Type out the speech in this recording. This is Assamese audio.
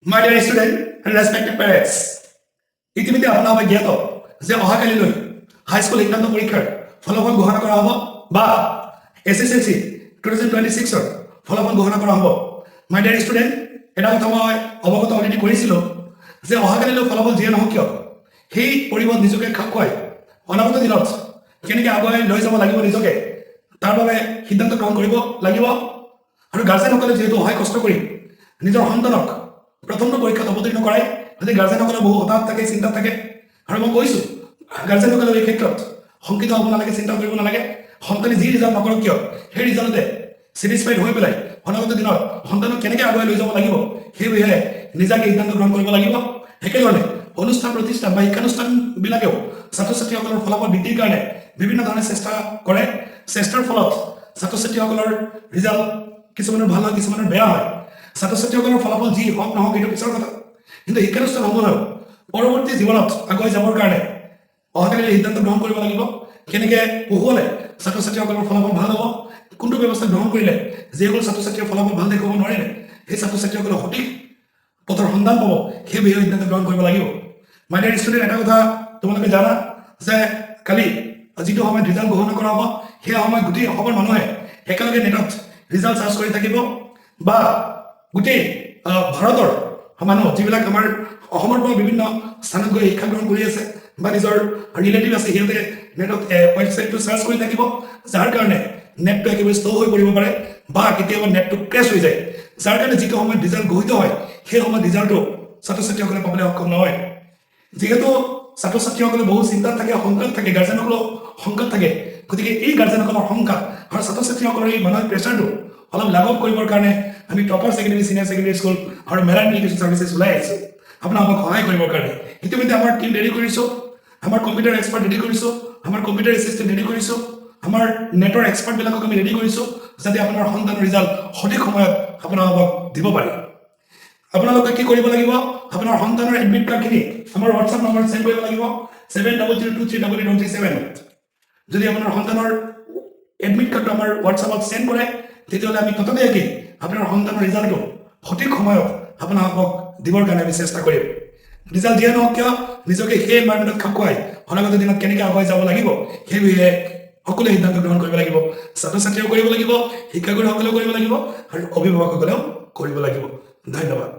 My dear student and respected parents, ইতিমধ্যে আপোনালোকে জ্ঞাত যে অহাকালিলৈ হাইস্কুল শিক্ষান্ত পৰীক্ষাৰ ফলাফল ঘোষণা কৰা হ'ব বা SSLC 2026 ৰ ফলাফল ঘোষণা কৰা হ'ব। My dear student, এটা কথা মই অৱগত অলৰেডি কৰিছিলোঁ যে অহাকালিলৈ ফলাফল যিয়ে নহওক কিয় সেই পৰিৱৰ্তন নিজকে খাপ খুৱাই অনাগত দিনত কেনেকৈ আগুৱাই লৈ যাব লাগিব নিজকে তাৰ বাবে সিদ্ধান্ত গ্ৰহণ কৰিব লাগিব। আৰু গাৰ্জেনসকলে যিহেতু অহাই কষ্ট কৰি নিজৰ সন্তানক প্ৰথমটো পৰীক্ষাত অৱতীৰ্ণ কৰাই গতিকে গাৰ্জেনসকলে বহু হতাশ থাকে, চিন্তাত থাকে। আৰু মই কৈছোঁ গাৰ্জেনসকলে এই ক্ষেত্ৰত শংকিত হ'ব নালাগে, চিন্তা কৰিব নালাগে। সন্তানে যি ৰিজাল্ট নকৰক কিয় সেই ৰিজাল্টতে ছেটিছফাইড হৈ পেলাই অনাগত দিনত সন্তানক কেনেকৈ আগুৱাই লৈ যাব লাগিব সেই বিষয়ে নিজাকে সিদ্ধান্ত গ্ৰহণ কৰিব লাগিব। একেধৰণে অনুষ্ঠান প্ৰতিষ্ঠান বা শিক্ষানুষ্ঠানবিলাকেও ছাত্ৰ ছাত্ৰীসকলৰ ফলাফল বৃদ্ধিৰ কাৰণে বিভিন্ন ধৰণে চেষ্টা কৰে। চেষ্টাৰ ফলত ছাত্ৰ ছাত্ৰীসকলৰ ৰিজাল্ট কিছুমানৰ ভাল হয়, কিছুমানৰ বেয়া হয়। ছাত্ৰ ছাত্ৰীসকলৰ ফলাফল যি হওক নহওক এইটো পিছৰ কথা, কিন্তু শিক্ষানুষ্ঠানসমূহেও পৰৱৰ্তী জীৱনত আগুৱাই যাবৰ কাৰণে অহাকালিলৈ সিদ্ধান্ত গ্ৰহণ কৰিব লাগিব। কেনেকৈ পঢ়ুৱালে ছাত্ৰ ছাত্ৰীসকলৰ ফলাফল ভাল হ'ব, কোনটো ব্যৱস্থা গ্ৰহণ কৰিলে যিসকল ছাত্ৰ ছাত্ৰীৰ ফলাফল ভাল দেখুৱাব নোৱাৰিলে সেই ছাত্ৰ ছাত্ৰীসকলে সঠিক পথৰ সন্ধান পাব সেই বিষয়ে সিদ্ধান্ত গ্ৰহণ কৰিব লাগিব। মাই ডিয়াৰ ষ্টুডেণ্ট, এটা কথা তোমালোকে জানা যে কালি যিটো সময়ত ৰিজাল্ট ঘোষণা কৰা হ'ব সেই সময়ত গোটেই অসমৰ মানুহে একেলগে নেটত ৰিজাল্ট চাৰ্চ কৰি থাকিব বা গোটেই ভাৰতৰ মানুহ যিবিলাক আমাৰ অসমৰ পৰা বিভিন্ন স্থানত গৈ শিক্ষা গ্ৰহণ কৰি আছে বা নিজৰ ৰিলেটিভ আছে সিহঁতে নেটত ৱেবছাইটটো চাৰ্চ কৰি থাকিব, যাৰ কাৰণে নেটটো একেবাৰে শ্ল' হৈ পৰিব পাৰে বা কেতিয়াবা নেটটো ক্ৰেছ হৈ যায়, যাৰ কাৰণে যিটো সময়ত ৰিজাল্ট ঘোষিত হয় সেই সময়ত ৰিজাল্টটো ছাত্ৰ ছাত্ৰীসকলে পাবলৈ সক্ষম নহয়। যিহেতু ছাত্ৰ ছাত্ৰীসকলে বহু চিন্তাত থাকে, শংকাত থাকে, গাৰ্জেনসকলেও শংকাত থাকে, গতিকে এই গাৰ্জেনসকলৰ শংকা আৰু ছাত্ৰ ছাত্ৰীসকলৰ এই মানসিক প্ৰেছাৰটো অলপ লাঘৱ কৰিবৰ কাৰণে আমি টপাৰ ছেকেণ্ডেৰী, চিনিয়ৰ ছেকেণ্ডেৰী স্কুল আৰু মেৰাইন এডুকেশ্যন ছাৰ্ভিচেছ ওলাই আহিছোঁ আপোনালোকক সহায় কৰিবৰ কাৰণে। ইতিমধ্যে আমাৰ টীম ৰেডি কৰিছোঁ, আমাৰ কম্পিউটাৰ এক্সপাৰ্ট ৰেডি কৰিছোঁ, আমাৰ কম্পিউটাৰ এছিষ্টেণ্ট ৰেডি কৰিছোঁ, আমাৰ নেটৰ এক্সপাৰ্টবিলাকক আমি ৰেডি কৰিছোঁ যাতে আপোনাৰ সন্তানৰ ৰিজাল্ট সঠিক সময়ত আপোনালোকক দিব পাৰে। আপোনালোকে কি কৰিব লাগিব, আপোনাৰ সন্তানৰ এডমিট কাৰ্ডখিনি আমাৰ হোৱাটছআপ নম্বৰত চেণ্ড কৰিব লাগিব 70023837। যদি আপোনাৰ সন্তানৰ এডমিট কাৰ্ডটো আমাৰ হোৱাটছআপত চেণ্ড কৰে তেতিয়াহ'লে আমি ততাতৈয়াকৈ আপোনাৰ সন্তানৰ ৰিজাল্টটো সঠিক সময়ত আপোনালোকক দিবৰ কাৰণে আমি চেষ্টা কৰিম। ৰিজাল্ট যিয়ে নহওক কিয় নিজকে সেই এনভাইৰমেণ্টত খাপ খুৱাই অনাগত দিনত কেনেকৈ আগুৱাই যাব লাগিব সেই বিষয়ে সকলোৱে সিদ্ধান্ত গ্ৰহণ কৰিব লাগিব। ছাত্ৰ ছাত্ৰীয়েও কৰিব লাগিব, শিক্ষাগুৰুসকলেও কৰিব লাগিব আৰু অভিভাৱকসকলেও কৰিব লাগিব। ধন্যবাদ।